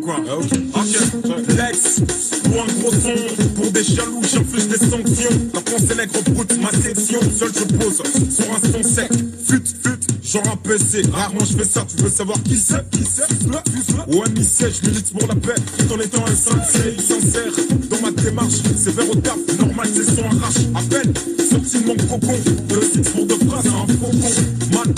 Quoi? Ok. Lex, pour un gros son, pour des jaloux, j'inflige des sanctions. T'as pensé nègre brute, ma section. Seul je pose sur un son sec. Fut, genre un PC. Rarement je fais ça, tu veux savoir qui c'est? Ou un missel, je milite pour la paix. Tout en étant un sincère. Dans ma démarche, c'est vers au taf. Normal, c'est son arrache. À peine sorti de mon cocon. Le six pour de phrases, un faucon.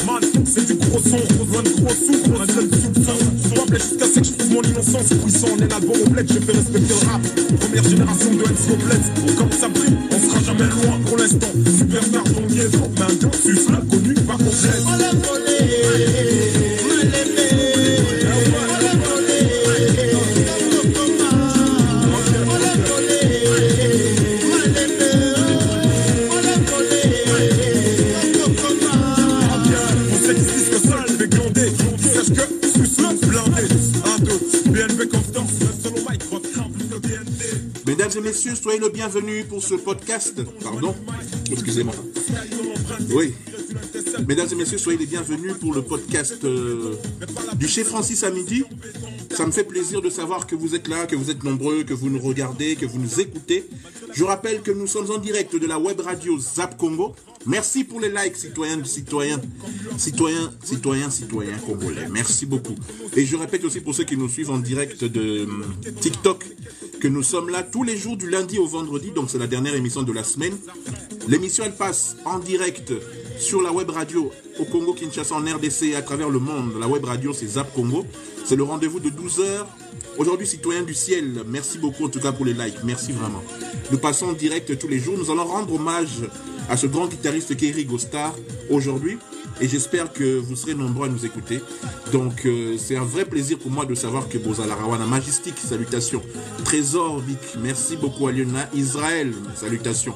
Man, c'est du gros son. Besoin de gros sous, gros soupçon. Souvent, jusqu'à ce que je trouve mon innocence. Puissant, on est là devant au bled, je fais respecter le rap. Première génération de MC Oblette. Comme ça brille, on sera jamais loin pour l'instant. Superstar, ton liaison. Main de sus, connu, pas complète. Mesdames et messieurs, soyez le bienvenu pour ce podcast. Pardon, excusez-moi. Oui. Mesdames et messieurs, soyez les bienvenus pour le podcast du Chez Francis à midi. Ça me fait plaisir de savoir que vous êtes là, que vous êtes nombreux, que vous nous regardez, que vous nous écoutez. Je rappelle que nous sommes en direct de la web radio Zap Congo. Merci pour les likes, citoyens congolais. Merci beaucoup. Et je répète aussi pour ceux qui nous suivent en direct de TikTok que nous sommes là tous les jours du lundi au vendredi. Donc c'est la dernière émission de la semaine. L'émission elle passe en direct sur la web radio au Congo Kinshasa, en RDC et à travers le monde. La web radio c'est Zap Congo. C'est le rendez-vous de 12h. Aujourd'hui, citoyens du ciel, merci beaucoup en tout cas pour les likes. Merci vraiment. Nous passons en direct tous les jours. Nous allons rendre hommage à ce grand guitariste qui est Rigo Star aujourd'hui. Et j'espère que vous serez nombreux à nous écouter. Donc c'est un vrai plaisir pour moi de savoir que Bozala Rawana, Majestic, salutations. Trésor Vic, merci beaucoup à Liona. Israël, salutations.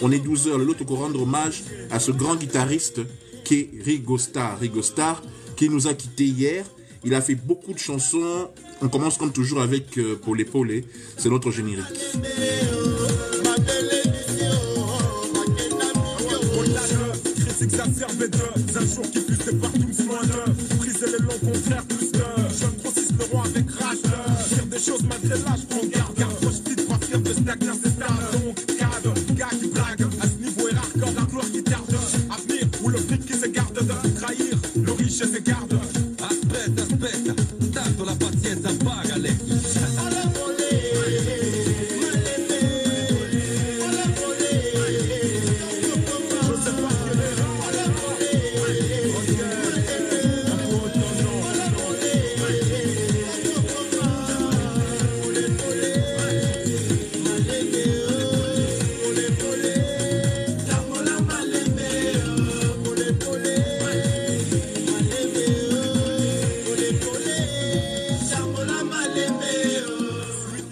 On est 12h, le lot pour rendre hommage à ce grand guitariste qui est Rigo Star. Rigo Star qui nous a quittés hier. Il a fait beaucoup de chansons. On commence comme toujours avec Polé Polé. C'est notre générique. S'exacerber d'un jour qui puisse partout soin de briser les longs contraires plus de jeunes grossissent le roi avec rage dire des choses malgré l'âge prends garde proche vite pas fier de stagner c'est stable donc cadre gars qui blague à ce niveau est rare comme la gloire qui tarde avenir ou le fric qui se garde de trahir le riche se garde aspetta tanto la pazienza paga lei.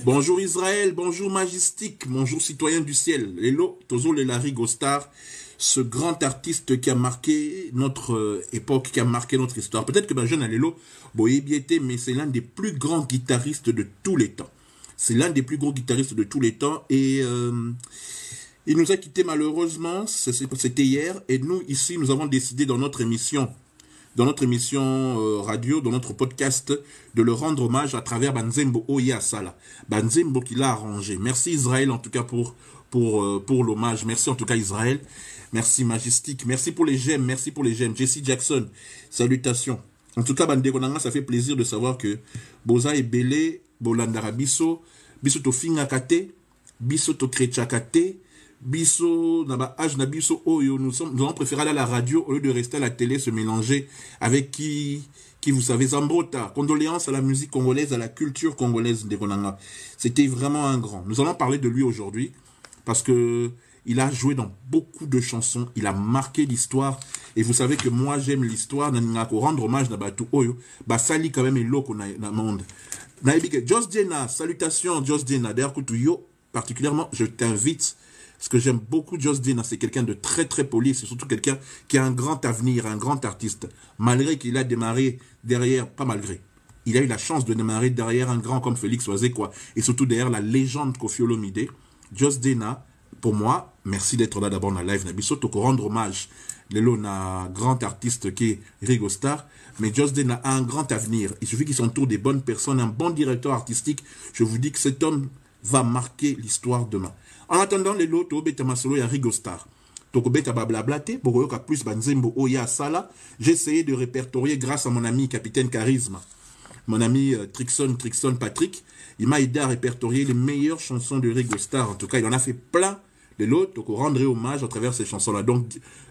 Bonjour Israël, bonjour Majestic, bonjour citoyens du ciel. Hello, Tozo Lela Rigo Star, ce grand artiste qui a marqué notre époque, qui a marqué notre histoire. Peut-être que jeune Alelo, Boyebiété, mais c'est l'un des plus grands guitaristes de tous les temps. C'est l'un des plus gros guitaristes de tous les temps et il nous a quittés malheureusement, c'était hier. Et nous ici, nous avons décidé dans notre émission radio, dans notre podcast, de le rendre hommage à travers Banzembo Oya Sala. Banzembo qui l'a arrangé. Merci Israël en tout cas pour l'hommage. Merci en tout cas Israël. Merci Majestic. Merci pour les j'aime. Merci pour les j'aime. Jesse Jackson. Salutations. En tout cas, Bandekonanga, ça fait plaisir de savoir que Boza et Belé, Bolandara Biso, Biso to Fingakate, Biso to Krechakate, Biso, naba âge na biso oyo, nous avons préféré aller à la radio au lieu de rester à la télé, se mélanger avec qui vous savez, Zambrota. Condoléances à la musique congolaise, à la culture congolaise de Konanga. C'était vraiment un grand. Nous allons parler de lui aujourd'hui parce que il a joué dans beaucoup de chansons, il a marqué l'histoire. Et vous savez que moi j'aime l'histoire, naningako rendre hommage na batu oyo, basali quand même eloko na monde. Naibike Jos Dena, salutations Jos Dena. D'ailleurs yo particulièrement, je t'invite. Ce que j'aime beaucoup de Jos Dena, c'est quelqu'un de très très poli, c'est surtout quelqu'un qui a un grand avenir, un grand artiste. Malgré qu'il a démarré derrière, pas malgré, il a eu la chance de démarrer derrière un grand comme Félix Oazekwa, et surtout derrière la légende Koffi Olomide. Jos Dena, pour moi, merci d'être là d'abord dans la live. Nabiso, pour rendre hommage. Lelo, na grand artiste qui est Rigo Star, mais Just Day a un grand avenir. Il suffit qu'il s'entoure des bonnes personnes, un bon directeur artistique. Je vous dis que cet homme va marquer l'histoire demain. En attendant, Lelo, to beta masolo ya Rigo Star. Toko beta bablablate, boroyoka plus banzembo oya sala. J'ai essayé de répertorier grâce à mon ami Capitaine Charisme. Mon ami Trixon Patrick, il m'a aidé à répertorier les meilleures chansons de Rigo Star. En tout cas, il en a fait plein de l'autre, donc on rendrait hommage à travers ces chansons-là. Donc,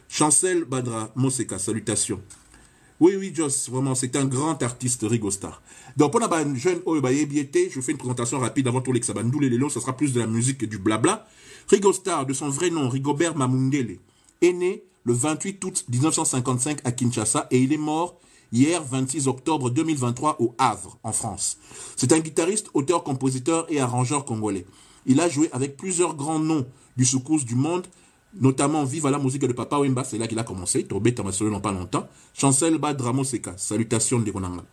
Chancel Badra Moseka, salutations. Oui, Joss, vraiment, c'est un grand artiste, Rigo Star. Donc, pour un jeune Oyobayebiete, je fais une présentation rapide avant tout l'exabandou, les Lélo, ça sera plus de la musique que du blabla. Rigo Star, de son vrai nom, Rigobert Mamungele, est né le 28 août 1955 à Kinshasa et il est mort hier 26 octobre 2023 au Havre, en France. C'est un guitariste, auteur, compositeur et arrangeur congolais. Il a joué avec plusieurs grands noms du soukous du monde, notamment Viva la musique de Papa Wemba, c'est là qu'il a commencé, Tobé Tamasolo non pas longtemps, Chancel Badra Seka, salutations de Konanga.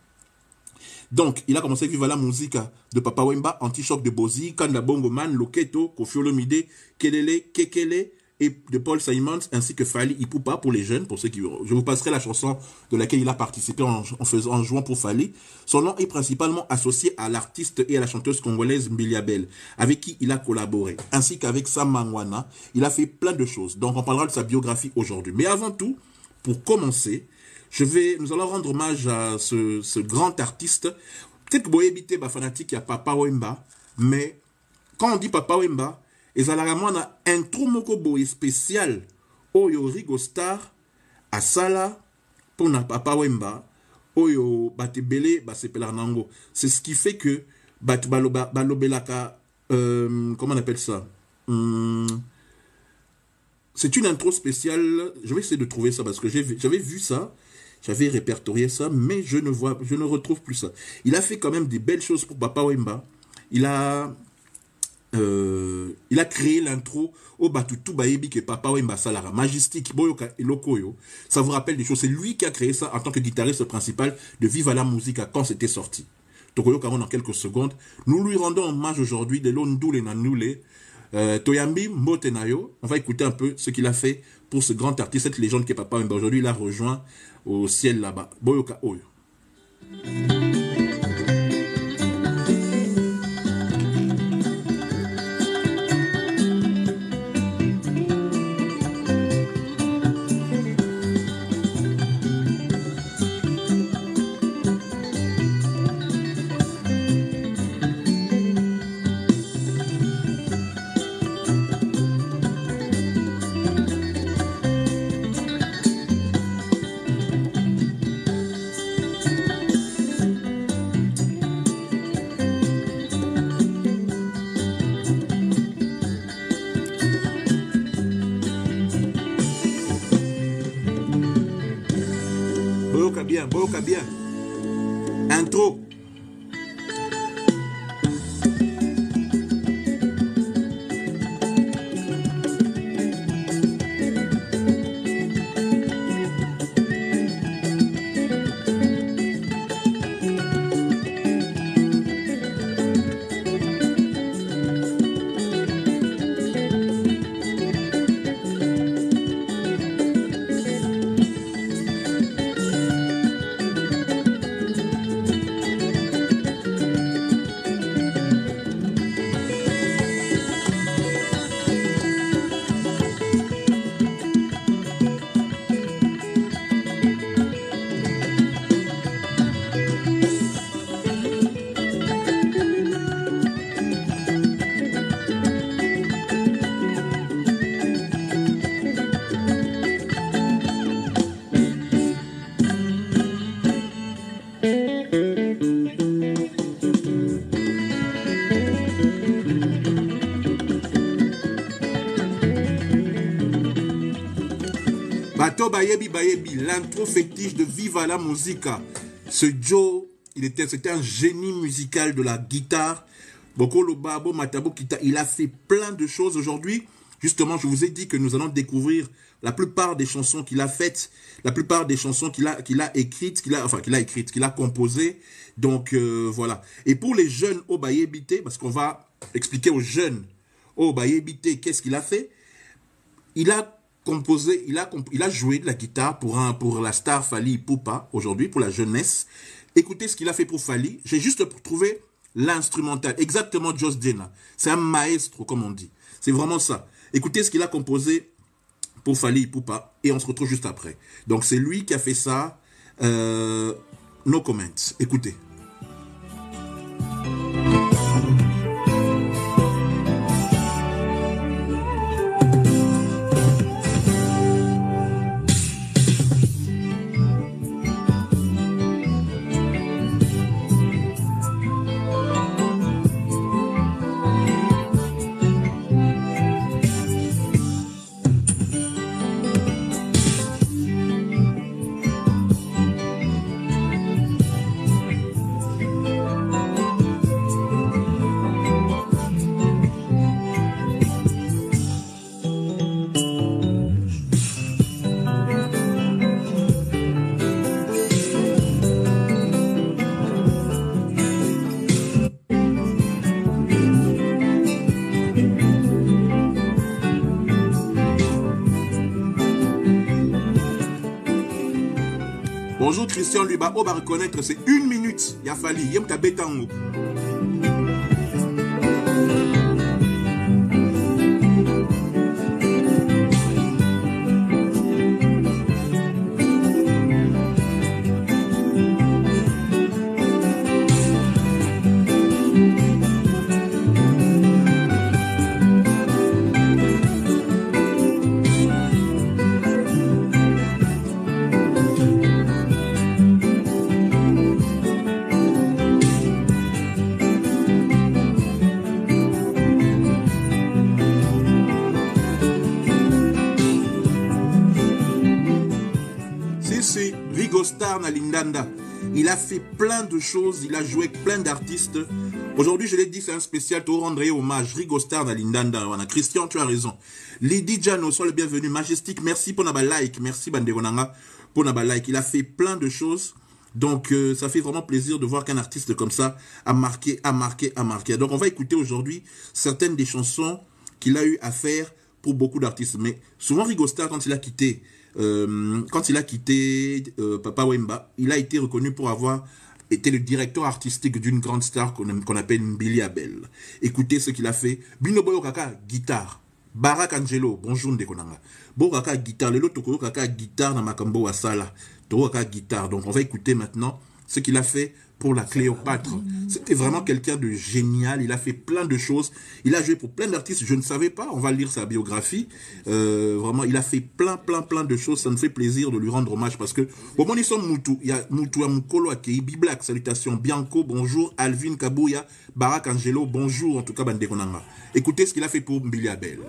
Donc, il a commencé Viva la musique de Papa Wemba, Anti-Choc de Bozi, Kanda Bongo Man, Loketo, Koffi Olomide, Kelele, Kekele, et de Paul Simons, ainsi que Fali Ipupa pour les jeunes, pour ceux qui... Je vous passerai la chanson de laquelle il a participé en jouant pour Fali. Son nom est principalement associé à l'artiste et à la chanteuse congolaise Mbilia Bel, avec qui il a collaboré, ainsi qu'avec Sam Mangwana. Il a fait plein de choses, donc on parlera de sa biographie aujourd'hui. Mais avant tout, pour commencer, nous allons rendre hommage à ce grand artiste. Peut-être que vous évitez ma fanatique, il y a Papa Wemba, mais quand on dit Papa Wemba, et ça a un trou moko boy spécial Oyo Rigo Star à Sala pour na Papa Wemba Oyo Batebele Basepelanango. C'est ce qui fait que Balobelaka comment on appelle ça, c'est une intro spéciale. Je vais essayer de trouver ça parce que j'avais vu ça, j'avais répertorié ça, mais je ne retrouve plus ça. Il a fait quand même des belles choses pour Papa Wemba. Il a créé l'intro au Batutu Bayebi que Papa Wemba Salara, Majestic, Boyoka et Lokoyo. Ça vous rappelle des choses. C'est lui qui a créé ça en tant que guitariste principal de Viva la Musica quand c'était sorti. Tokoyo Karon dans quelques secondes. Nous lui rendons hommage aujourd'hui de l'Ondoule Nanule. Toyambi Motenayo. On va écouter un peu ce qu'il a fait pour ce grand artiste, cette légende qui est Papa Wemba. Aujourd'hui, il a rejoint au ciel là-bas. Boyoka Oyo. Boyoka bien. Intro. Bayebi, l'intro fétiche de Viva la Musica. Ce Joe, c'était un génie musical de la guitare. Bokolo Babo Matabo Kita, il a fait plein de choses aujourd'hui. Justement, je vous ai dit que nous allons découvrir la plupart des chansons qu'il a faites, la plupart des chansons qu'il a écrites, qu'il a composées. Donc voilà. Et pour les jeunes au Bayebité, parce qu'on va expliquer aux jeunes au Bayebité qu'est-ce qu'il a fait. il a composé, il a joué de la guitare pour la star Fally Ipupa, aujourd'hui, pour la jeunesse. Écoutez ce qu'il a fait pour Fally. J'ai juste trouvé l'instrumental. Exactement, Joss Dena. C'est un maestro, comme on dit. C'est vraiment ça. Écoutez ce qu'il a composé pour Fally Ipupa et on se retrouve juste après. Donc, c'est lui qui a fait ça. No comments. Écoutez. Bonjour Christian Luba, on va reconnaître, c'est 1 minute, il a fallu, il y a un bétango. Star Nalindanda. Il a fait plein de choses, il a joué avec plein d'artistes. Aujourd'hui, je l'ai dit, c'est un spécial, tu rendrais hommage. Rigo Star Nalindanda. Christian, tu as raison. Lady Jano, sois le bienvenu. Majestic, merci pour naba like. Merci Bandegonanga pour naba like. Il a fait plein de choses. Donc, ça fait vraiment plaisir de voir qu'un artiste comme ça a marqué. Donc, on va écouter aujourd'hui certaines des chansons qu'il a eu à faire pour beaucoup d'artistes. Mais souvent, Rigo Star, quand il a quitté Papa Wemba, il a été reconnu pour avoir été le directeur artistique d'une grande star qu'on appelle Mbili Abel. Écoutez ce qu'il a fait. Bino Boyo Kaka, guitare. Barak Angelo, bonjour Ndekonanga. Boyo Kaka, guitare. Lelo Toko Kaka, guitare na Makambo Wasala. Toko Kaka, guitare. Donc on va écouter maintenant ce qu'il a fait pour la Cléopâtre. C'était vraiment quelqu'un de génial. Il a fait plein de choses. Il a joué pour plein d'artistes. Je ne savais pas. On va lire sa biographie. Vraiment, il a fait plein de choses. Ça me fait plaisir de lui rendre hommage parce que au moment où ils sont Moutou, il y a Moutou Amukolo Akei, Biblack, salutations. Bianco, bonjour. Alvin Kabouya, Barak Angelo, bonjour. En tout cas, Bandekonanga. Écoutez ce qu'il a fait pour Mbili Abel.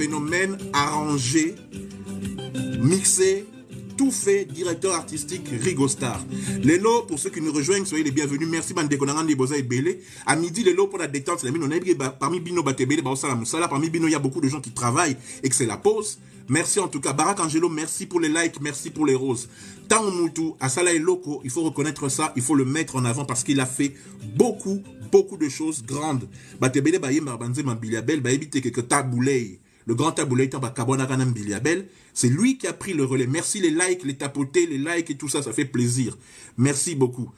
phénomène, arrangé, mixé, tout fait, directeur artistique Rigo Star. Lélo, pour ceux qui nous rejoignent, soyez les bienvenus. Merci, Bande Konangandi Boza et Belé. À midi, Lélo, pour la détente, parmi Bino Batebele, parmi Bino, il y a beaucoup de gens qui travaillent et que c'est la pause. Merci en tout cas. Barak Angelo, merci pour les likes, merci pour les roses. Tant Moutou, Asala et Loco, il faut reconnaître ça, il faut le mettre en avant parce qu'il a fait beaucoup de choses grandes. Batebele, Bayemba, Banze, Mambiliabel, Bayebite, que Taboulay. Le grand Taboulay, c'est lui qui a pris le relais. Merci les likes, les tapotés, les likes et tout ça, ça fait plaisir. Merci beaucoup.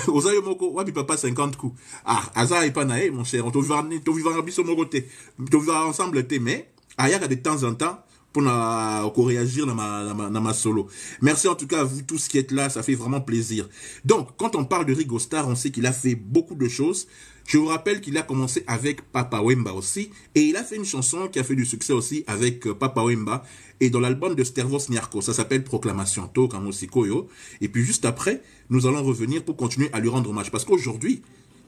Osayo Moko, wabi papa 50 coups. Ah, Aza et Panae, mon cher, on te vivra mon côté. On te vivra ensemble, mais, ailleurs, de temps en temps, pour réagir dans ma solo. Merci en tout cas à vous tous qui êtes là, ça fait vraiment plaisir. Donc, quand on parle de Rigo Star, on sait qu'il a fait beaucoup de choses. Je vous rappelle qu'il a commencé avec Papa Wemba aussi, et il a fait une chanson qui a fait du succès aussi avec Papa Wemba, et dans l'album de Stervos Niarko, ça s'appelle Proclamation, To Kamosikoyo, et puis juste après, nous allons revenir pour continuer à lui rendre hommage, parce qu'aujourd'hui,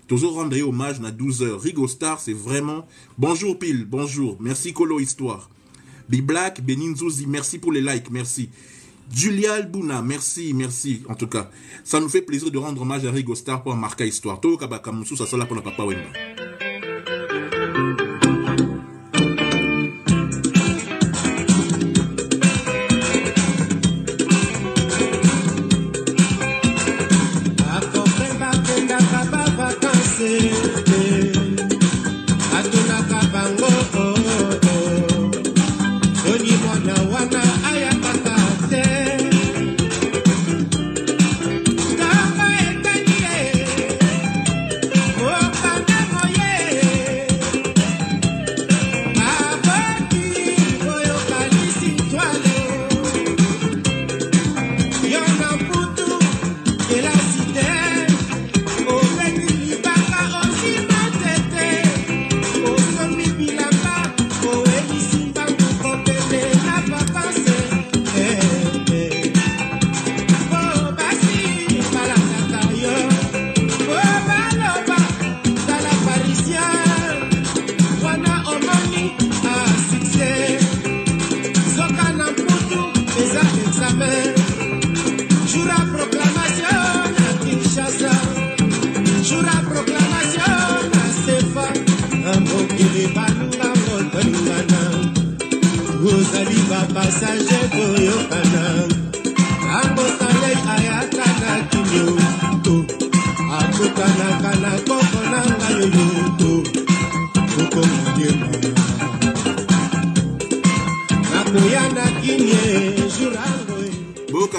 toujours rendre hommage à 12h, Rigo Star, c'est vraiment, bonjour Pile, bonjour, merci Kolo Histoire, Black, Beninzouzi, merci pour les likes, merci. Julia Albouna, merci, merci, en tout cas. Ça nous fait plaisir de rendre hommage à Rigo Star pour marquer histoire. Todo Kabakamusu, ça sera là pour la Papa Wemba.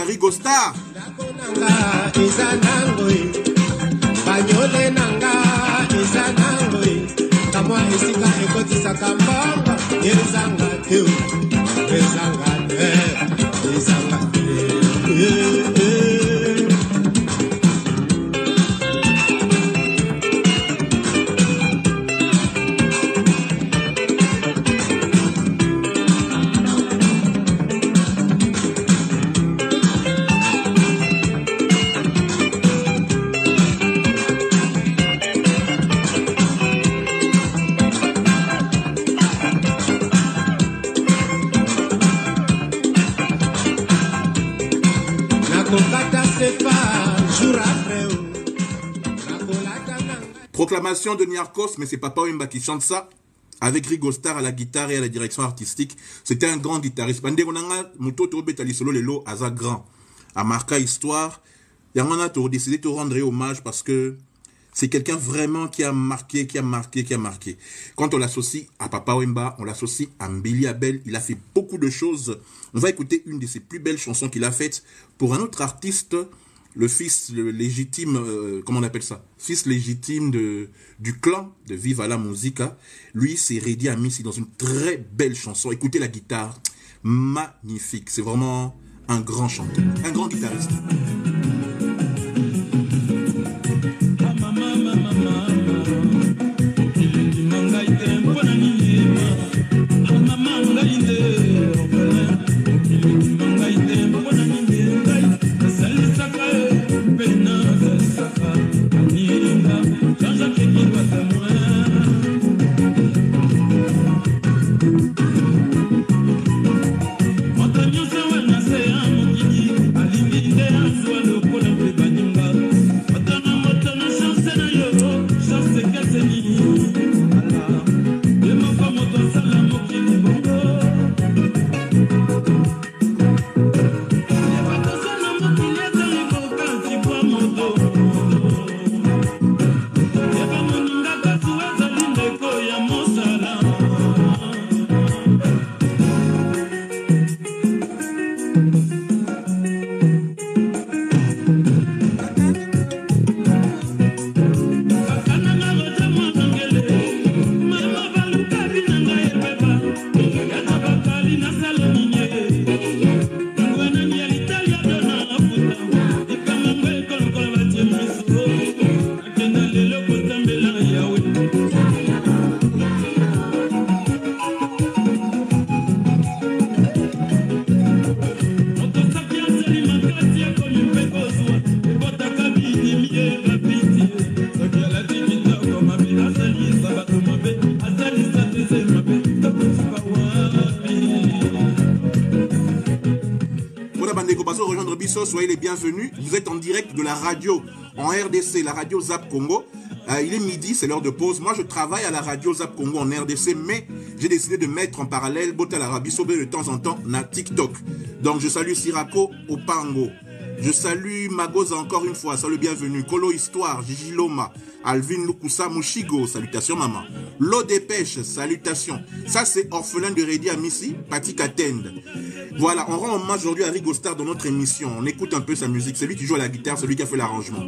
Rigo Star. Proclamation de Niarkos, mais c'est Papa Wemba qui chante ça, avec Rigo Star à la guitare et à la direction artistique. C'était un grand guitariste. Pande onanga muto to betali solo lelo aza grand. A marqué histoire. Yangana to décidé de rendre hommage parce que c'est quelqu'un vraiment qui a marqué. Quand on l'associe à Papa Wemba, on l'associe à Mbili Abel. Il a fait beaucoup de choses. On va écouter une de ses plus belles chansons qu'il a faites pour un autre artiste, le fils légitime, comment on appelle ça? Fils légitime du clan de Viva la Musica. Lui, c'est Redi Amissi dans une très belle chanson. Écoutez la guitare, magnifique. C'est vraiment un grand chanteur, un grand guitariste. Nassau, soyez les bienvenus. Vous êtes en direct de la radio en RDC, la radio Zap Congo. Il est midi, c'est l'heure de pause. Moi, je travaille à la radio Zap Congo en RDC, mais j'ai décidé de mettre en parallèle Bota l'Arabie Saoudite de temps en temps na TikTok. Donc, je salue Sirako Opango. Je salue Magoza encore une fois, salut, bienvenue. Kolo Histoire, Gigi Loma, Alvin Lukusa Mushigo, salutations maman. L'eau des pêches, salutations. Ça c'est Orphelin de Redi Amissi, Pati Katend. Voilà, on rend hommage aujourd'hui à Rigo Star dans notre émission. On écoute un peu sa musique, c'est lui qui joue à la guitare, c'est lui qui a fait l'arrangement.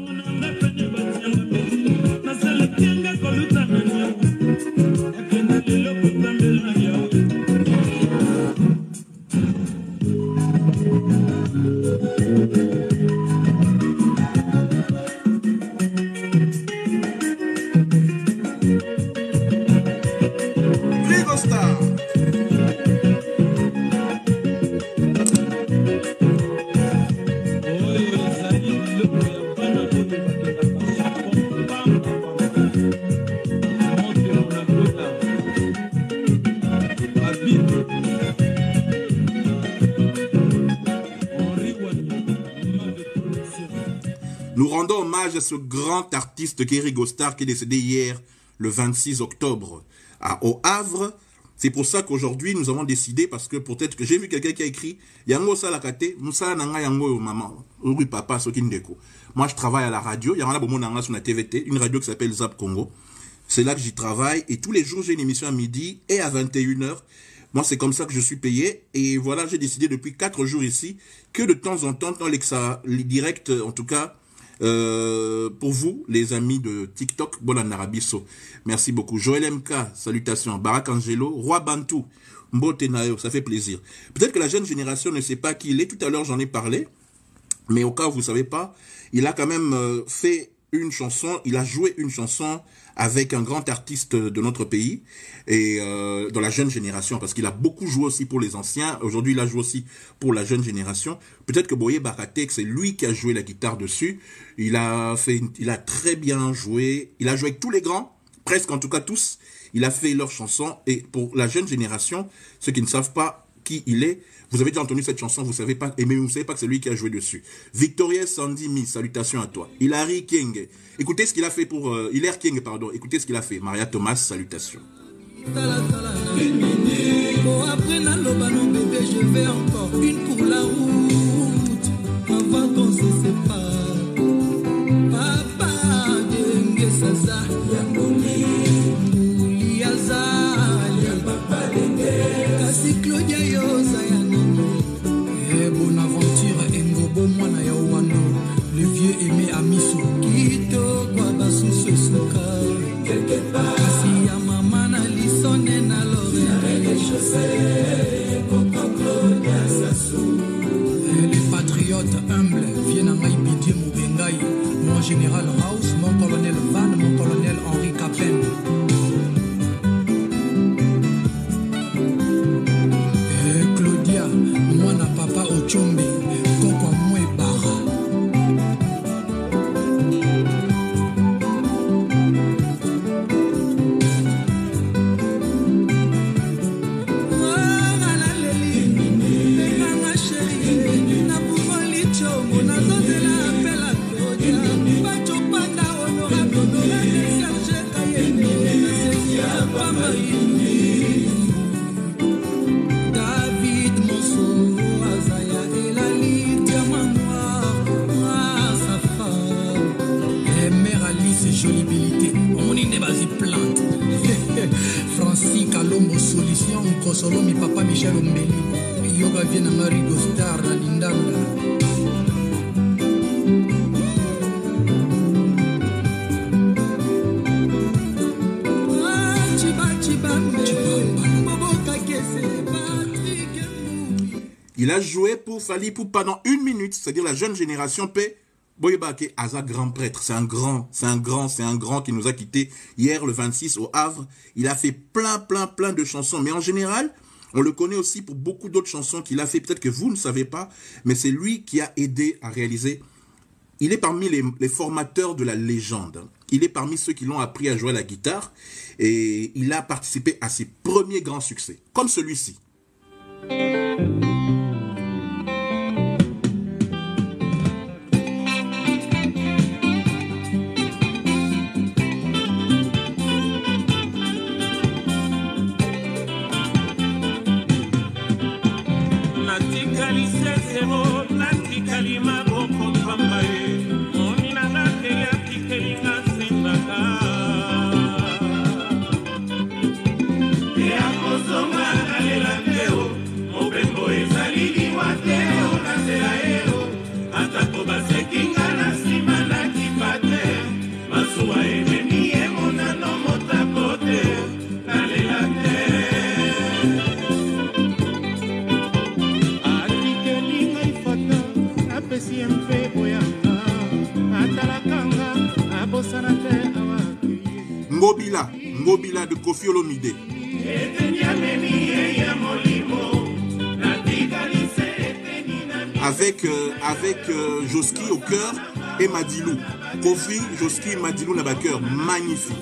Nous rendons hommage à ce grand artiste qui est Rigo Star, qui est décédé hier, le 26 octobre, au Havre. C'est pour ça qu'aujourd'hui, nous avons décidé, parce que peut-être que j'ai vu quelqu'un qui a écrit « Yango salakate, Moussa nanga yango maman, oui papa, sokindeko ». Moi, je travaille à la radio, il y a un sur la TVT, une radio qui s'appelle Zap Congo. C'est là que j'y travaille, et tous les jours, j'ai une émission à midi et à 21h. Moi, c'est comme ça que je suis payé. Et voilà, j'ai décidé depuis 4 jours ici que de temps en temps, dans les directs, en tout cas, pour vous, les amis de TikTok, Bolan Arabiso. Merci beaucoup. Joël MK, salutations. Barak Angelo, Roi Bantou, Mbote Nayo, ça fait plaisir. Peut-être que la jeune génération ne sait pas qui il est. Tout à l'heure, j'en ai parlé. Mais au cas où vous ne savez pas, il a quand même fait une chanson, il a joué une chanson avec un grand artiste de notre pays et dans la jeune génération, parce qu'il a beaucoup joué aussi pour les anciens. Aujourd'hui, il a joué aussi pour la jeune génération. Peut-être que Boye Baratek, c'est lui qui a joué la guitare dessus. Il a très bien joué. Il a joué avec tous les grands, presque en tout cas tous. Il a fait leurs chansons. Et pour la jeune génération, ceux qui ne savent pas qui il est, vous avez déjà entendu cette chanson, vous savez pas, mais vous savez pas que c'est lui qui a joué dessus. Victoria Sandimi, salutations à toi. Hilary King, écoutez ce qu'il a fait pour Hilaire King, pardon. Écoutez ce qu'il a fait. Maria Thomas, salutations. Après je vais encore une pour la route avant qu'on se sépare. Papa Denge Sasa Yamoni Mouliaza Papa Denge Kasi Claudia Yosa Yanani Bonaventure Ngobo Mwana Yawano le vieux aimé Amiso Kito Kwa Basu Sosuka quelque part Kasi ya mama na lisone na lore les chaussées Coco Claudia Sassou. Les patriotes humbles viennent à Maïbidi Moubengaï, mon général House, mon colonel Van, mon colonel Henri Capen. Claudia, moi na papa Ochombi, Coco Moué Bara. David Monceau, Azaya et la Lydia Manoir, sa femme. Mère Alice, jolibilité, on y n'est pas y plante. Francis Kalombo, solution, Kosolo, mi papa Michel Ombeli. Yoga vient à Marigo Star, la Lindanda. Il a joué pour Fali Poupa pendant 1 minute, c'est-à-dire la jeune génération paix. Boyebake Aza, grand prêtre, c'est un grand qui nous a quittés hier le 26 au Havre. Il a fait plein de chansons, mais en général, on le connaît aussi pour beaucoup d'autres chansons qu'il a fait. Peut-être que vous ne savez pas, mais c'est lui qui a aidé à réaliser. Il est parmi les formateurs de la légende. Il est parmi ceux qui l'ont appris à jouer à la guitare et il a participé à ses premiers grands succès, comme celui-ci. Ngobila de Koffi Olomide. Avec Joski au cœur et Madilou. Kofi, Joski et Madilou dans le cœur. Magnifique.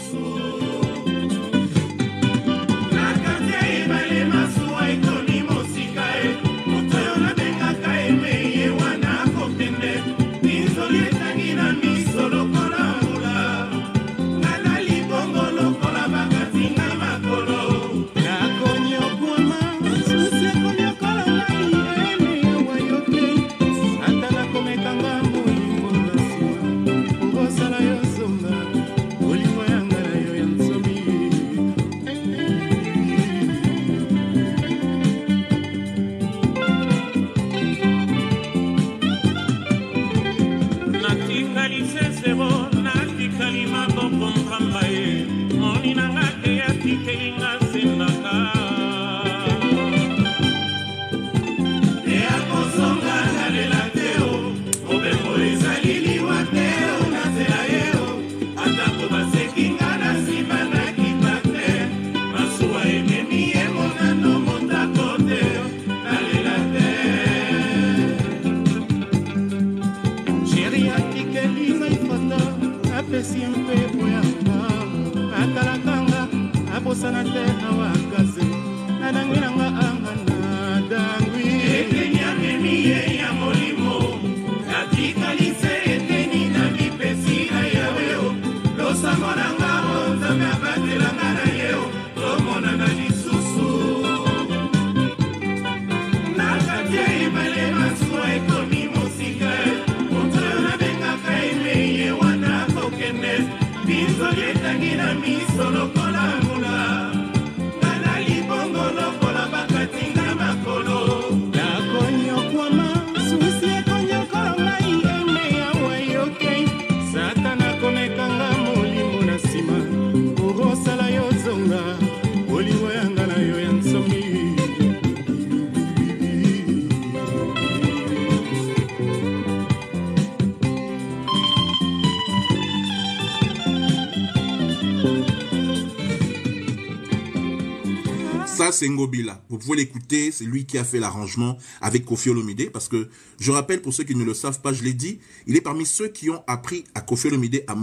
Ça, c'est Ngobila. Vous pouvez l'écouter. C'est lui qui a fait l'arrangement avec Koffi Olomide. Parce que, je rappelle, pour ceux qui ne le savent pas, je l'ai dit, il est parmi ceux qui ont appris à Koffi Olomide à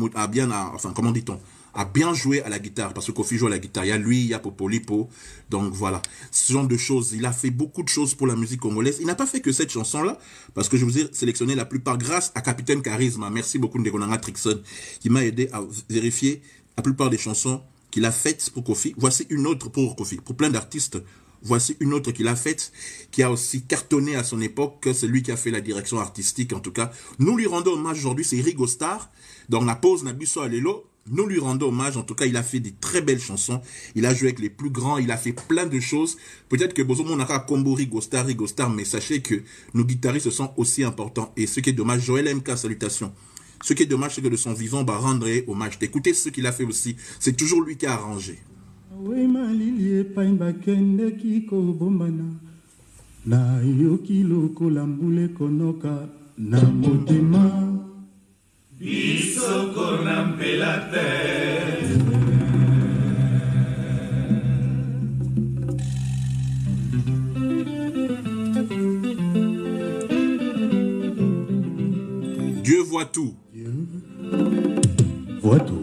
bien jouer à la guitare. Parce que Koffi joue à la guitare. Il y a lui, il y a Popolipo. Donc voilà. Ce genre de choses. Il a fait beaucoup de choses pour la musique congolaise. Il n'a pas fait que cette chanson-là. Parce que je vous ai sélectionné la plupart grâce à Capitaine Charisma. Merci beaucoup Ndegonanga Trixon qui m'a aidé à vérifier la plupart des chansons qu'il a faites pour Koffi. Voici une autre pour Koffi. Pour plein d'artistes, voici une autre qu'il a faite, qui a aussi cartonné à son époque. C'est lui qui a fait la direction artistique, en tout cas. Nous lui rendons hommage aujourd'hui, c'est Rigo Star. Dans la pause Nabiso Alelo, nous lui rendons hommage. En tout cas, il a fait des très belles chansons. Il a joué avec les plus grands. Il a fait plein de choses. Peut-être que Bozo Monaka combo Rigo Star, mais sachez que nos guitaristes sont aussi importants. Et ce qui est dommage, Joël MK, salutations. Ce qui est dommage, c'est que de son vivant, bah, rendre hommage. Écoutez ce qu'il a fait aussi. C'est toujours lui qui a arrangé. Oui, ma lilie, pas une bakende qui kobombana. Na yoki loko lambule konoka na motema. Bisoko nampelate. Dieu voit tout. Voit tout.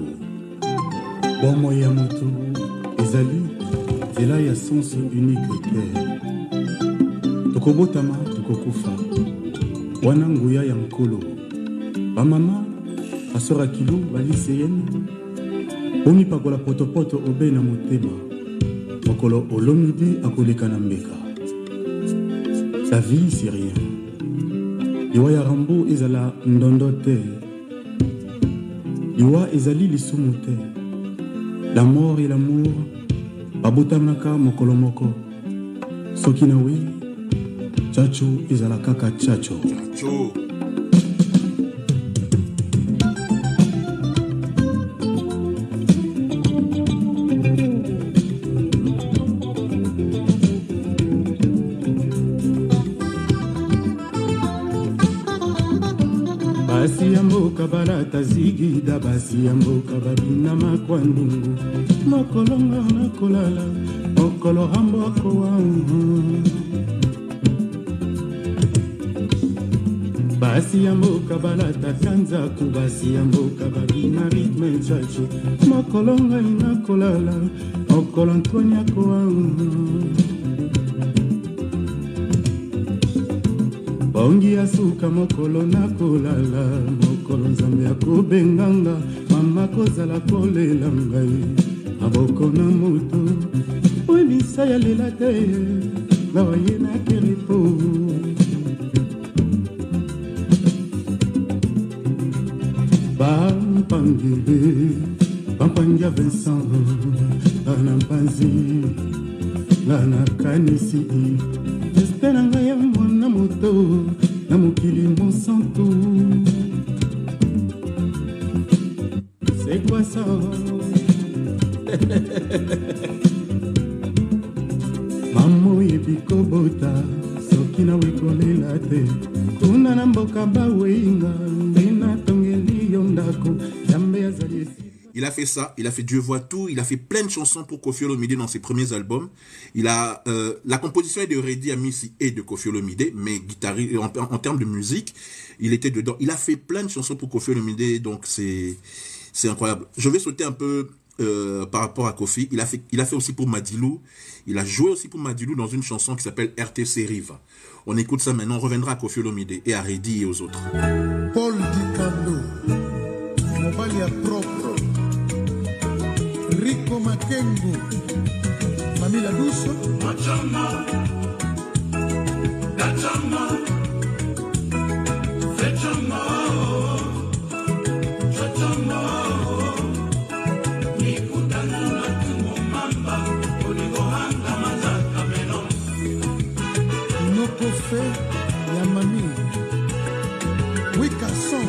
Bon moyen moto. Ezali, zela ya sens unique te. Tokobotama, tokokufa. Wana nguya ya nkolo. Ba mama, asora kilo, baliseyeni. Omi pakola potopoto obe na motema. Mokolo Olomide akoleka na mbeka. Sa vie, c'est rien. Liwa ya Rambo ezala ndondo te. Liwa ezali lisumu te. La mort et l'amour babotamnaka mokolo moko. Soki na we chacho ezala kaka chacho. Chacho. Basi ya mboka balata zigida basi ya mboka babina makwandungu mokolonga nakolala mokolo hambo akowa basi ya mboka balata kanzaku basi ya mboka babina ritme chacho mokolonga inakolala mokolo ntwani akowa bongi ya suka mokolo nakolala mokolo nzambe akobenganga mama kozala kolela ngai maboko na moto oyebisa ya lela te ngawa ye nakerepo bampangele bampangya Vincent bana mpanzi ngana kanisi espera ngai ya mwana moto na mokili monsanto c'est quoi ça mamo yebikobota soki na wikolela te kuna na mboka baweinga ndina tongeli yo ndako yambe azali esi. Il a fait ça, il a fait Dieu voit tout, il a fait plein de chansons pour Koffi Olomide dans ses premiers albums. Il a la composition est de Reddy Amissi et de Koffi Olomide, mais guitariste en termes de musique, il était dedans. Il a fait plein de chansons pour Koffi Olomide, donc c'est incroyable. Je vais sauter un peu par rapport à Koffi. Il a fait aussi pour Madilou. Il a joué aussi pour Madilou dans une chanson qui s'appelle RTC Rive. On écoute ça maintenant, on reviendra à Koffi Olomide et à Reddy et aux autres. Paul Dicando, Mobalia propre. Rico Makengo, Mamila Duso, Machama, Gachama, Fechama, Chachama, Nikutana Tumomamba, Oligohanga Mazaka Melon, Nokofe, Yamami, Wikason.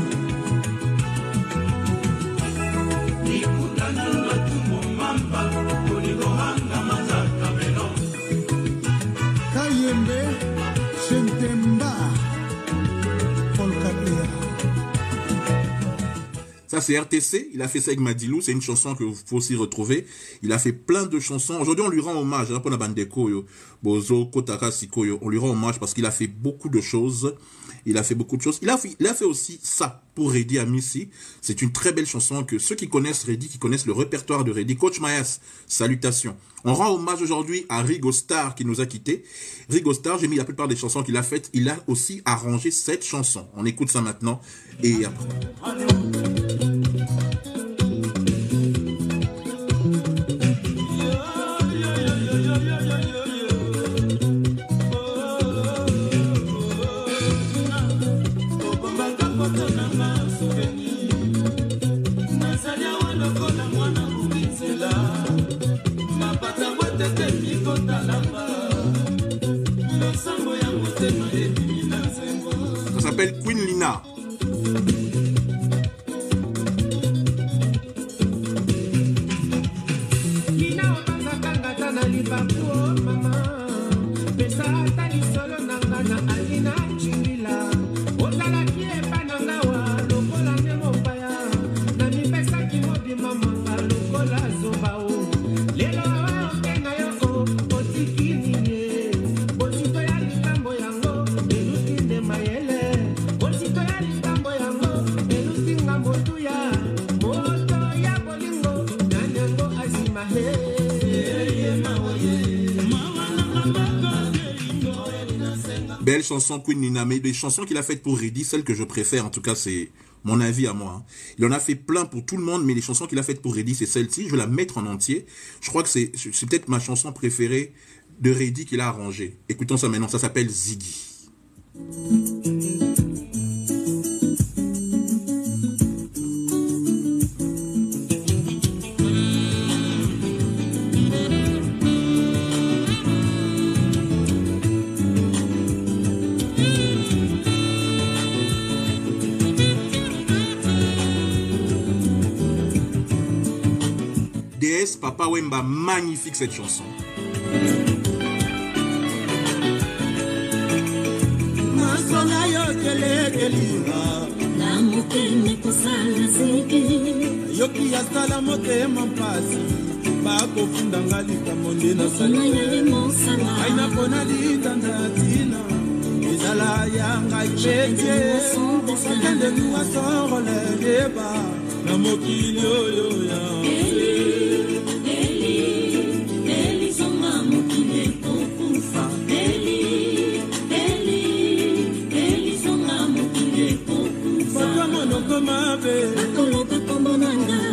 Ça c'est RTC, il a fait ça avec Madilou, c'est une chanson que vous pouvez aussi retrouver. Il a fait plein de chansons. Aujourd'hui on lui rend hommage, hein, pour la bande de Koyo, Bozo, Kotaka, Sikoyo. On lui rend hommage parce qu'il a fait beaucoup de choses. Il a fait beaucoup de choses. Il a fait aussi ça pour Reddy Amissi. C'est une très belle chanson que ceux qui connaissent Reddy, qui connaissent le répertoire de Reddy, Coach Mayas, salutations. On rend hommage aujourd'hui à Rigo Star qui nous a quittés. Rigo Star, j'ai mis la plupart des chansons qu'il a faites. Il a aussi arrangé cette chanson. On écoute ça maintenant et après. Ça s'appelle Queen Lina. Belle chanson Queen Nina, mais les chansons qu'il a faites pour Reddy, celle que je préfère, en tout cas c'est mon avis à moi. Il en a fait plein pour tout le monde, mais les chansons qu'il a faites pour Reddy, c'est celle-ci. Je vais la mettre en entier. Je crois que c'est peut-être ma chanson préférée de Reddy qu'il a arrangée. Écoutons ça maintenant, ça s'appelle Ziggy. DS Papa Wemba, magnifique cette chanson. Masona yo kele kelinga, yoki asala motema mpasi bakofunda nga likambo nde nasali aina mpona litanda tina ezala ya ngai petie sokende nuwa sorole deba na mokili oyo ya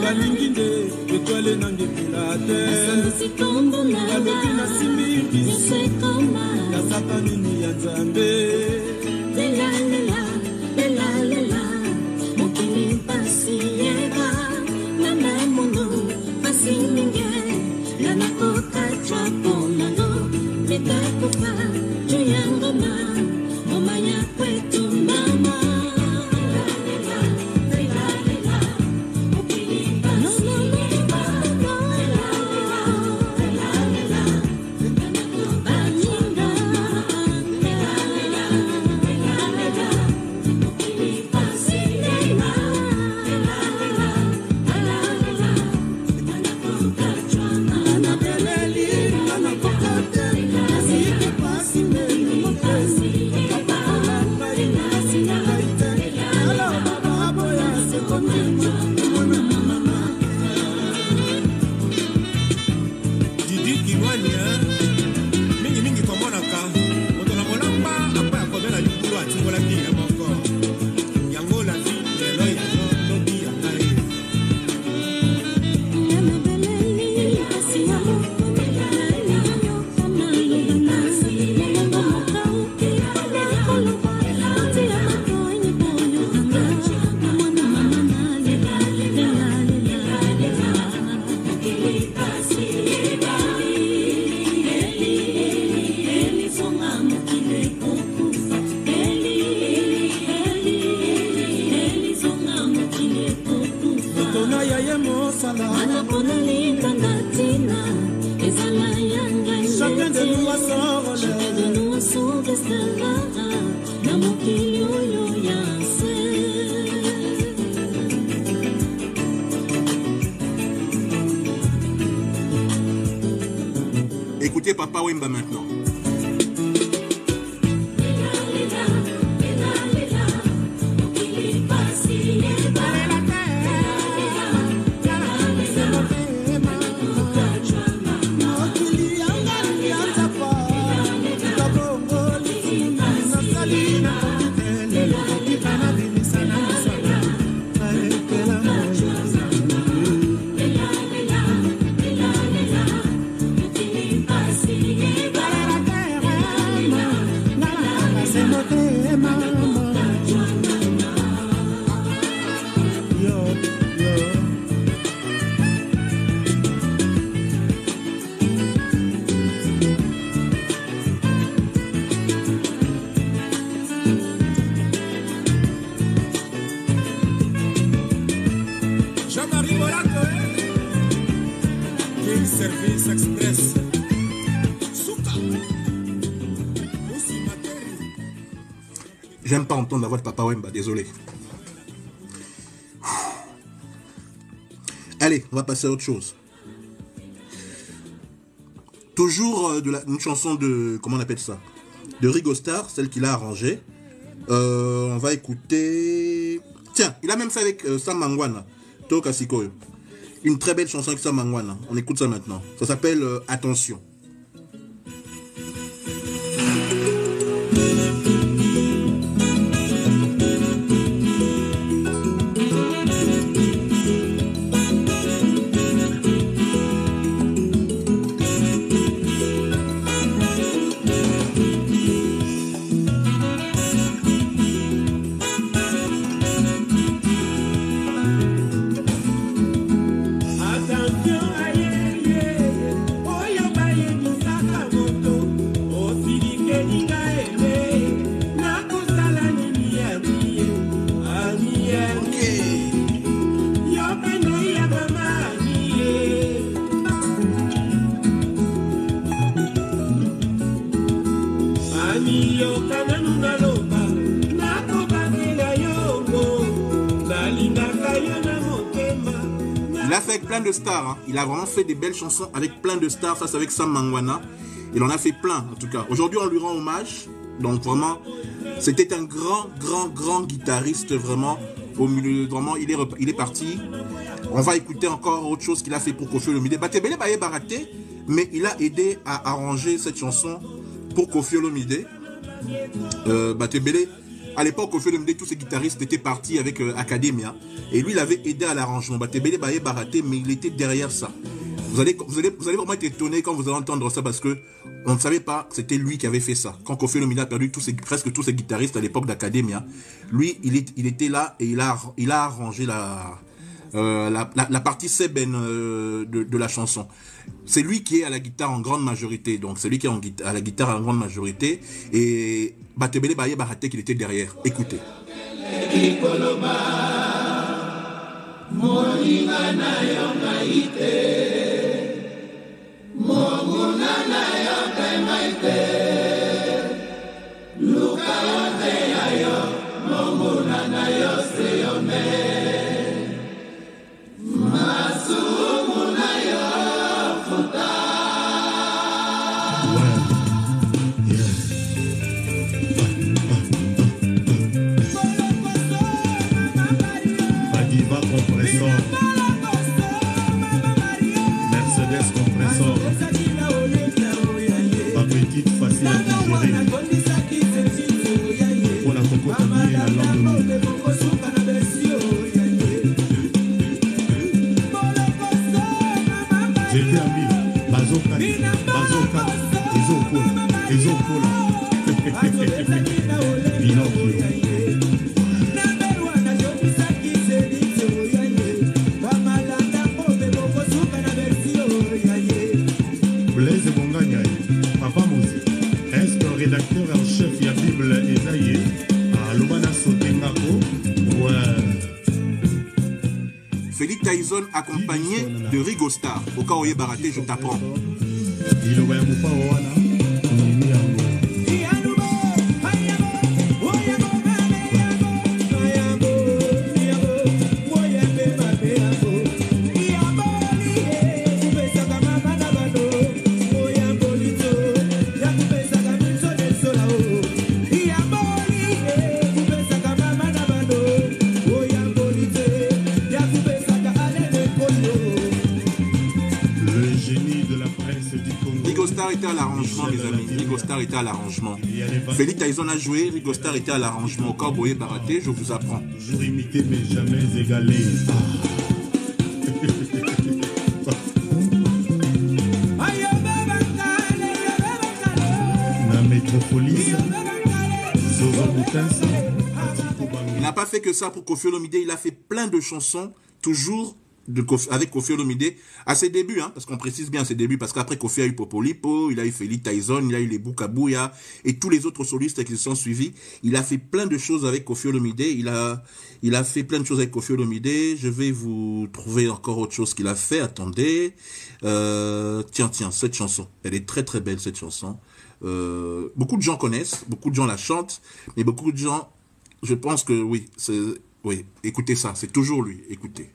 balingi nde etwale nange pilate alobi nasimbiki nasaka nini ya nzambe mokili mpasi yeba nana mono pasi mingi yanakokatwa ponano metakofa juyangoma omaya kwetu mama Écoutez Papa Wemba maintenant. Service Express. J'aime pas entendre la voix de Papa Wemba, désolé. Allez, on va passer à autre chose. Toujours une chanson de, comment on appelle ça, de Rigo Star, celle qu'il a arrangée. On va écouter... Tiens, il a même fait avec Sam Mangwana, Toka Sikoyo. Une très belle chanson avec Sam Mangwana. On écoute ça maintenant. Ça s'appelle Attention. Attention, aïe, aïe, aïe, oh, yo, aïe. Il a fait avec plein de stars, hein. Il a vraiment fait des belles chansons avec plein de stars. Ça c'est avec Sam Mangwana. Il en a fait plein en tout cas. Aujourd'hui on lui rend hommage. Donc vraiment, c'était un grand guitariste vraiment. Au milieu, vraiment, il est parti. On va écouter encore autre chose qu'il a fait pour Koffi Olomide. Batebele Baye Baraté, mais il a aidé à arranger cette chanson pour Koffi Olomide. Batebele, à l'époque, Koffi Olomide, tous ces guitaristes étaient partis avec Academia. Et lui, il avait aidé à l'arrangement. Batebele Baye Baraté, mais il était derrière ça. Vous allez vraiment être étonné quand vous allez entendre ça parce que on ne savait pas que c'était lui qui avait fait ça. Quand Koffi Olomide a perdu presque tous ses guitaristes à l'époque d'Academia, lui, il était là et il a arrangé la partie sébène de la chanson. C'est lui qui est à la guitare en grande majorité. Donc c'est lui qui est à la guitare en grande majorité. Et Batebele Baye Baraté qu'il était derrière. Écoutez. Félix Tyson accompagné de Rigo Star. Au cas où il est baraté, je t'apprends. Était à l'arrangement, mes amis. Rigo Star était à l'arrangement. Félix Tyson a joué, Rigo Star était à l'arrangement. Au Cowboy Baraté, je vous apprends. Toujours imité, mais jamais égalé. La métropolis, il n'a pas fait que ça pour Koffi Olomide. Il a fait plein de chansons, toujours avec Koffi Olomide à ses débuts, hein, parce qu'on précise bien ses débuts, parce qu'après Koffi a eu Popolipo, il a eu Félix Tyson, il a eu les Boukabouya et tous les autres solistes qui se sont suivis. Il a fait plein de choses avec Koffi Olomide. Il a fait plein de choses avec Koffi Olomide. Je vais vous trouver encore autre chose qu'il a fait. Attendez, tiens, cette chanson, elle est très très belle cette chanson. Beaucoup de gens connaissent, beaucoup de gens la chantent, mais beaucoup de gens, je pense que oui, écoutez ça, c'est toujours lui. Écoutez.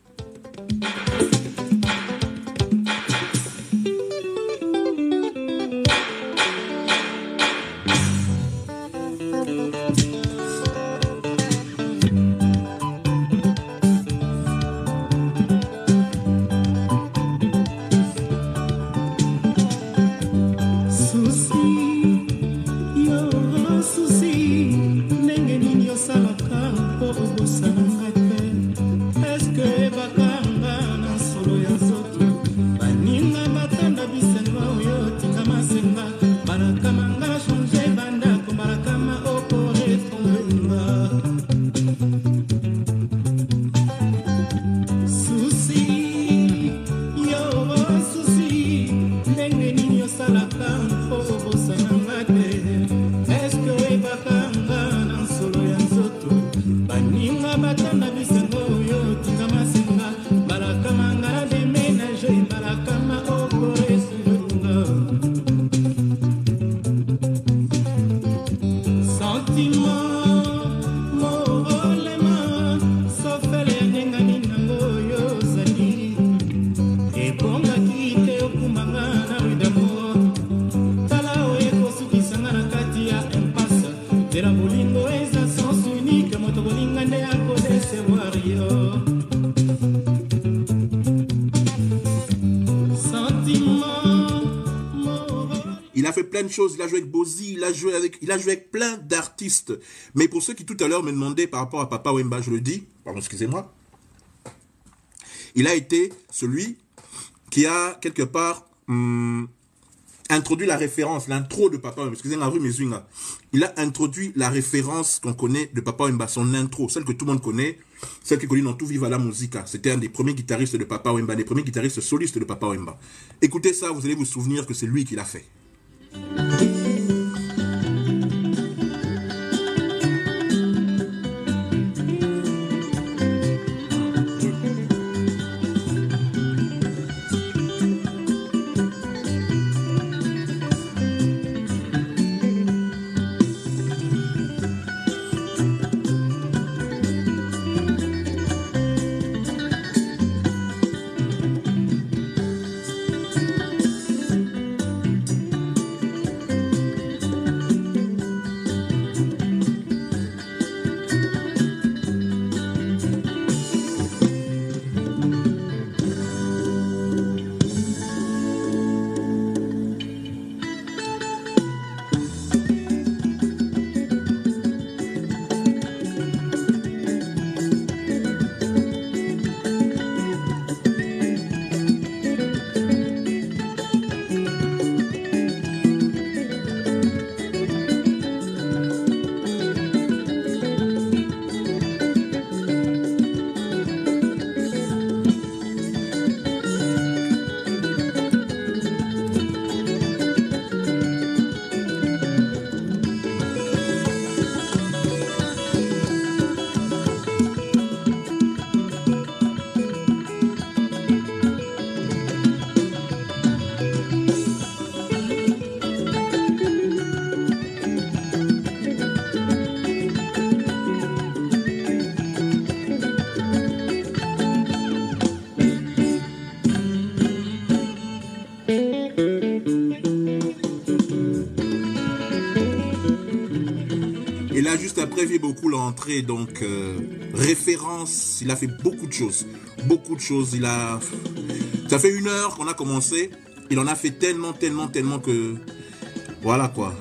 Est-ce que Il a fait plein de choses, il a joué avec Bozy, il a joué avec plein d'artistes. Mais pour ceux qui tout à l'heure me demandaient par rapport à Papa Wemba, je le dis, pardon, excusez-moi, il a été celui qui a quelque part introduit la référence, l'intro de Papa Wemba. Excusez-moi, il a introduit la référence qu'on connaît de Papa Wemba, son intro, celle que tout le monde connaît, celle qui est connue dans Tout Viva la Musica. C'était un des premiers guitaristes de Papa Wemba, des premiers guitaristes solistes de Papa Wemba. Écoutez ça, vous allez vous souvenir que c'est lui qui l'a fait. Et là, juste après, j'ai beaucoup l'entrée, donc référence, il a fait beaucoup de choses. Beaucoup de choses, ça fait 1 heure qu'on a commencé, il en a fait tellement que, voilà quoi.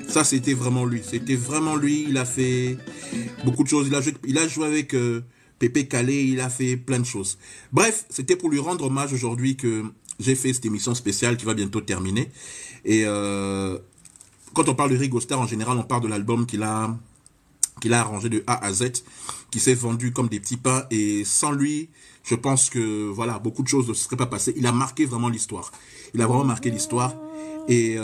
Ça, c'était vraiment lui, il a fait beaucoup de choses, il a joué avec Pépé Calais, il a fait plein de choses. Bref, c'était pour lui rendre hommage aujourd'hui que j'ai fait cette émission spéciale qui va bientôt terminer. Et quand on parle de Ringo Starr, en général, on parle de l'album qu'il a arrangé de A à Z, qui s'est vendu comme des petits pains. Et sans lui, je pense que voilà, beaucoup de choses ne se seraient pas passées. Il a marqué vraiment l'histoire. Il a vraiment marqué l'histoire. Et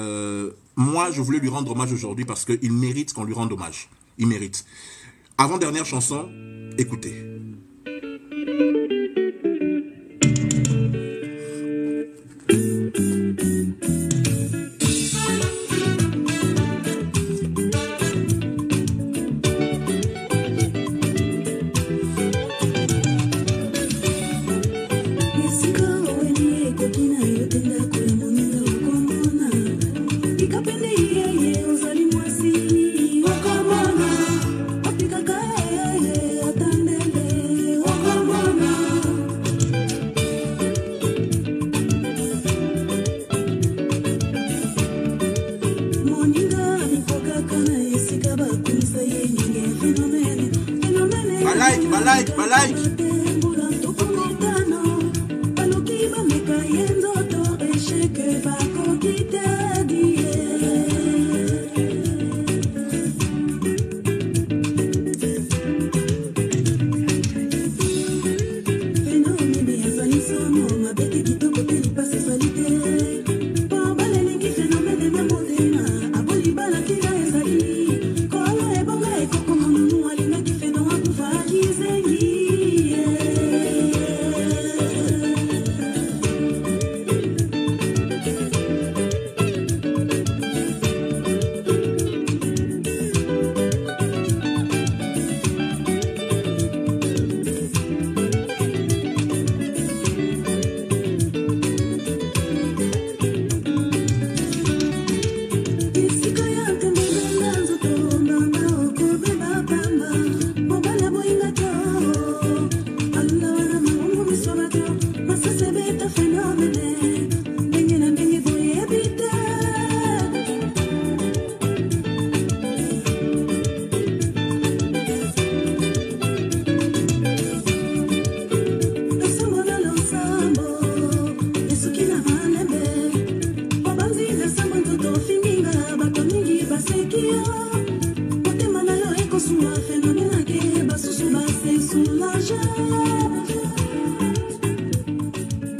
moi, je voulais lui rendre hommage aujourd'hui parce qu'il mérite qu'on lui rende hommage. Il mérite. Avant-dernière chanson, écoutez. Atandele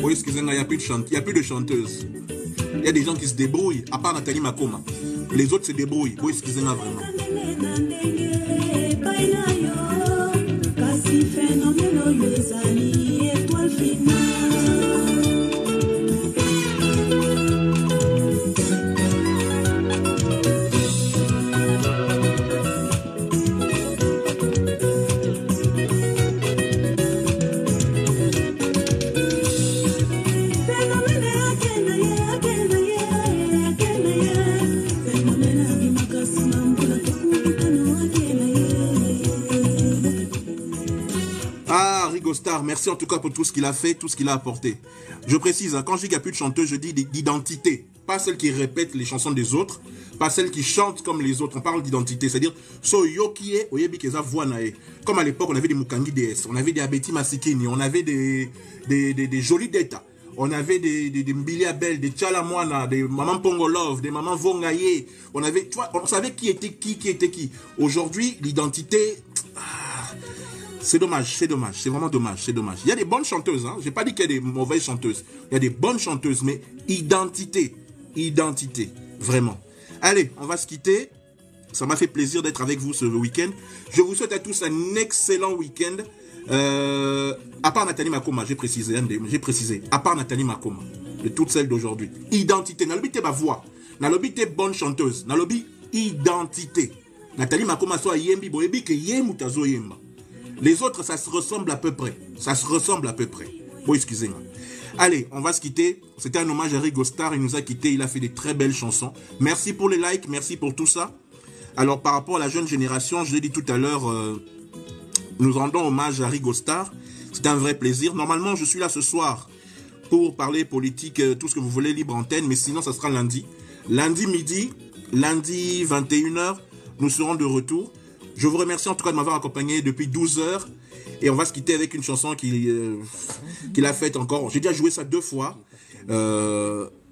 Oui, excusez-moi, il n'y a plus de chanteuses. Il y a des gens qui se débrouillent, à part Nathalie Makoma. Les autres se débrouillent. Oui, excusez-moi vraiment. Star, merci en tout cas pour tout ce qu'il a fait, tout ce qu'il a apporté. Je précise, quand je dis qu'il n'y a plus de chanteuses, je dis d'identité. Pas celles qui répètent les chansons des autres, pas celles qui chantent comme les autres. On parle d'identité, c'est-à-dire, comme à l'époque, on avait des Mukangi DS, on avait des Abeti Masikini, on avait des jolis Deta, on avait des Mbili Abel, des Tchalamwana, des Maman Pongolov, des Maman Vongaye. On avait, tu vois, on savait qui était qui. Aujourd'hui, l'identité... C'est dommage, c'est vraiment dommage, c'est dommage. Il y a des bonnes chanteuses, hein. J'ai pas dit qu'il y a des mauvaises chanteuses. Il y a des bonnes chanteuses, mais identité, vraiment. Allez, on va se quitter. Ça m'a fait plaisir d'être avec vous ce week-end. Je vous souhaite à tous un excellent week-end. À part Nathalie Makoma, j'ai précisé, à part Nathalie Makoma, de toutes celles d'aujourd'hui. Identité, nalobi te ma voix, nalobi te bonne chanteuse, nalobi identité. Nathalie Makoma soit yembi, boyebi ke yemutazo yemba. Les autres, ça se ressemble à peu près. Bon, excusez-moi. Allez, on va se quitter. C'était un hommage à Rigo Star. Il nous a quittés. Il a fait des très belles chansons. Merci pour les likes. Merci pour tout ça. Alors, par rapport à la jeune génération, je l'ai dit tout à l'heure, nous rendons hommage à Rigo Star. C'est un vrai plaisir. Normalement, je suis là ce soir pour parler politique, tout ce que vous voulez, libre antenne. Mais sinon, ça sera lundi. Lundi midi, lundi 21h, nous serons de retour. Je vous remercie en tout cas de m'avoir accompagné depuis 12 heures. Et on va se quitter avec une chanson qu'il a faite encore. J'ai déjà joué ça 2 fois.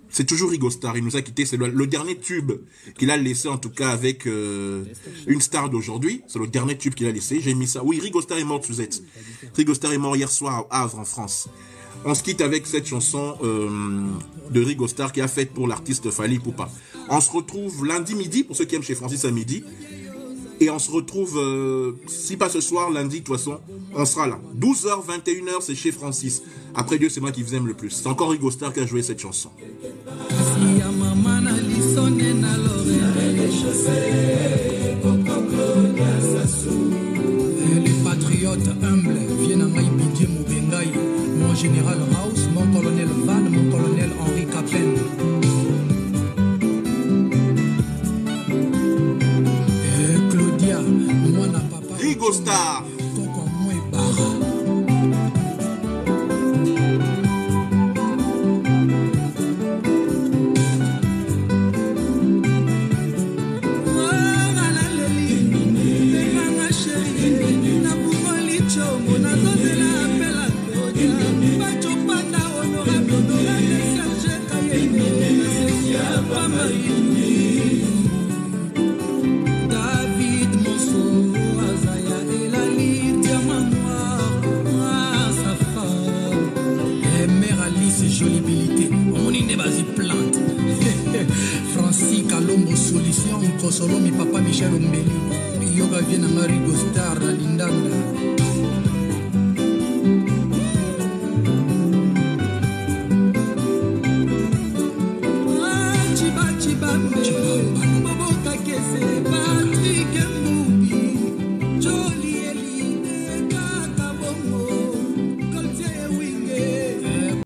C'est toujours Rigo Star. Il nous a quittés. C'est le dernier tube qu'il a laissé, en tout cas, avec une star d'aujourd'hui. C'est le dernier tube qu'il a laissé. J'ai mis ça. Oui, Rigo Star est mort, Suzette. Rigo Star est mort hier soir à Havre, en France. On se quitte avec cette chanson de Rigo Star qui a faite pour l'artiste Fally Ipupa. On se retrouve lundi midi, pour ceux qui aiment chez Francis à midi. Et on se retrouve, si pas ce soir, lundi, de toute façon, on sera là. 12h, 21h, c'est chez Francis. Après Dieu, c'est moi qui vous aime le plus. C'est encore Rigo Star qui a joué cette chanson. Les patriotes humbles viennent à Maïbidie Moubengaï. Mon général House, mon colonel Van, mon colonel Henri Capel. Rigo Star. Solo mi papa Michel Ombeli, yoga viene a Rigo Star, Lindanda.